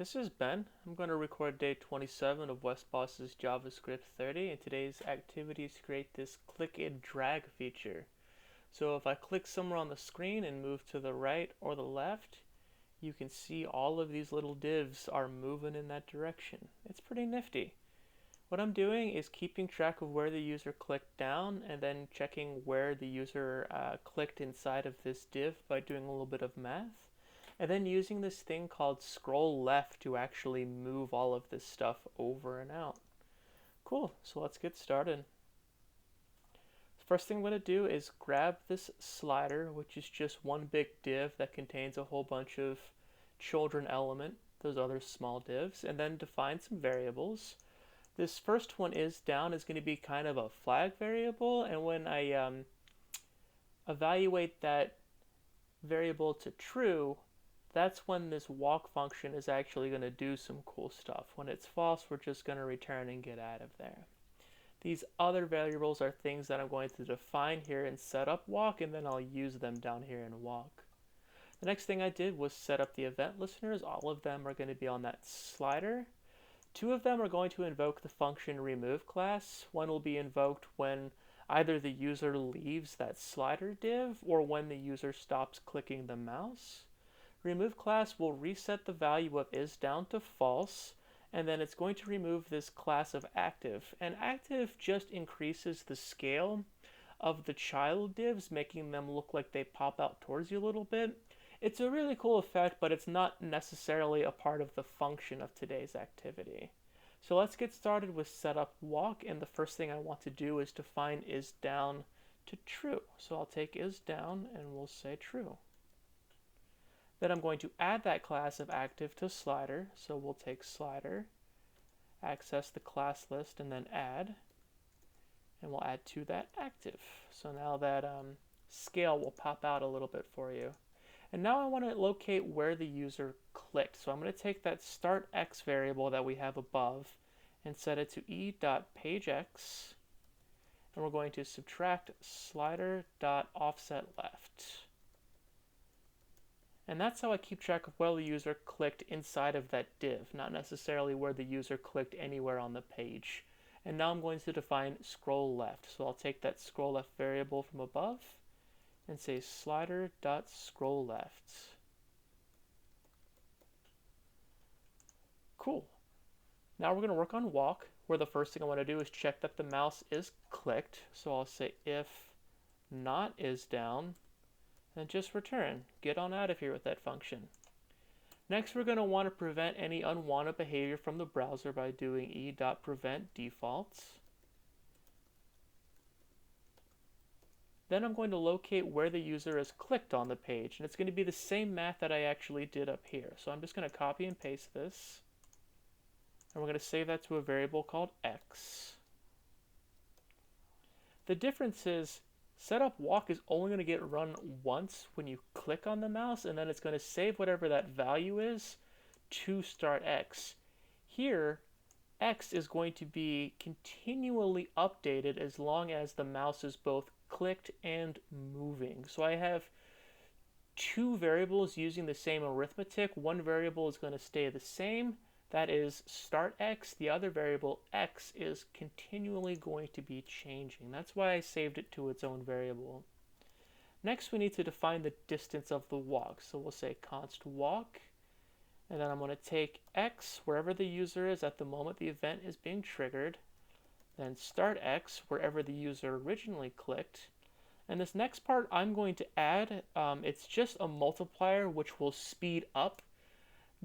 This is Ben. I'm going to record day 27 of WesBoss's JavaScript 30, and today's activity is to create this click and drag feature. So if I click somewhere on the screen and move to the right or the left, you can see all of these little divs are moving in that direction. It's pretty nifty. What I'm doing is keeping track of where the user clicked down and then checking where the user clicked inside of this div by doing a little bit of math. And then using this thing called scroll left to actually move all of this stuff over and out. Cool, so let's get started. First thing I'm going to do is grab this slider, which is just one big div that contains a whole bunch of children element, those other small divs, and then define some variables. This first one is down is going to be kind of a flag variable, and when I evaluate that variable to true, that's when this walk function is actually going to do some cool stuff. When it's false, we're just going to return and get out of there. These other variables are things that I'm going to define here in setup walk, and then I'll use them down here in walk. The next thing I did was set up the event listeners. All of them are going to be on that slider. Two of them are going to invoke the function remove class. One will be invoked when either the user leaves that slider div or when the user stops clicking the mouse. Remove class will reset the value of isDown to false, and then it's going to remove this class of active. And active just increases the scale of the child divs, making them look like they pop out towards you a little bit. It's a really cool effect, but it's not necessarily a part of the function of today's activity. So let's get started with setup walk, and the first thing I want to do is define isDown to true. So I'll take isDown and we'll say true. Then I'm going to add that class of active to slider. So we'll take slider, access the class list, and then add. And we'll add to that active. So now that scale will pop out a little bit for you. And now I want to locate where the user clicked. So I'm going to take that start x variable that we have above and set it to e.pagex. And we're going to subtract slider.offsetLeft. And that's how I keep track of where the user clicked inside of that div, not necessarily where the user clicked anywhere on the page. And now I'm going to define scroll left. So I'll take that scroll left variable from above and say slider.scrollLeft. Cool. Now we're going to work on walk, where the first thing I want to do is check that the mouse is clicked. So I'll say if not isDown, and just return. Get on out of here with that function. Next, we're going to want to prevent any unwanted behavior from the browser by doing e.prevent_defaults. Then I'm going to locate where the user has clicked on the page, and it's going to be the same math that I actually did up here. So I'm just going to copy and paste this, and we're going to save that to a variable called x. The difference is setup walk is only going to get run once when you click on the mouse, and then it's going to save whatever that value is to start x. Here, x is going to be continually updated as long as the mouse is both clicked and moving. So I have two variables using the same arithmetic. One variable is going to stay the same. That is start x. The other variable x is continually going to be changing. That's why I saved it to its own variable. Next, we need to define the distance of the walk. So we'll say const walk, and then I'm going to take x wherever the user is at the moment the event is being triggered, then start x wherever the user originally clicked. And this next part I'm going to add, it's just a multiplier which will speed up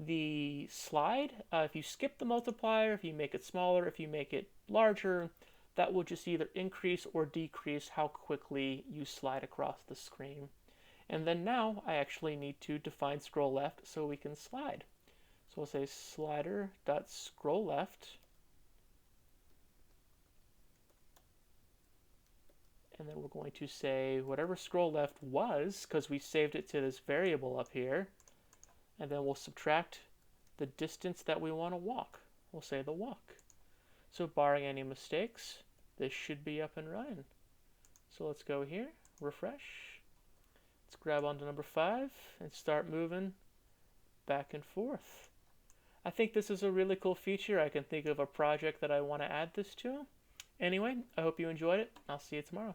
the slide. If you skip the multiplier, if you make it smaller, if you make it larger, that will just either increase or decrease how quickly you slide across the screen. And then now I actually need to define scroll left so we can slide. So we'll say slider.scrollLeft, and then we're going to say whatever scroll left was, because we saved it to this variable up here, and then we'll subtract the distance that we want to walk. We'll say the walk. So barring any mistakes, this should be up and running. So let's go here, refresh. Let's grab onto number 5 and start moving back and forth. I think this is a really cool feature. I can think of a project that I want to add this to. Anyway, I hope you enjoyed it. I'll see you tomorrow.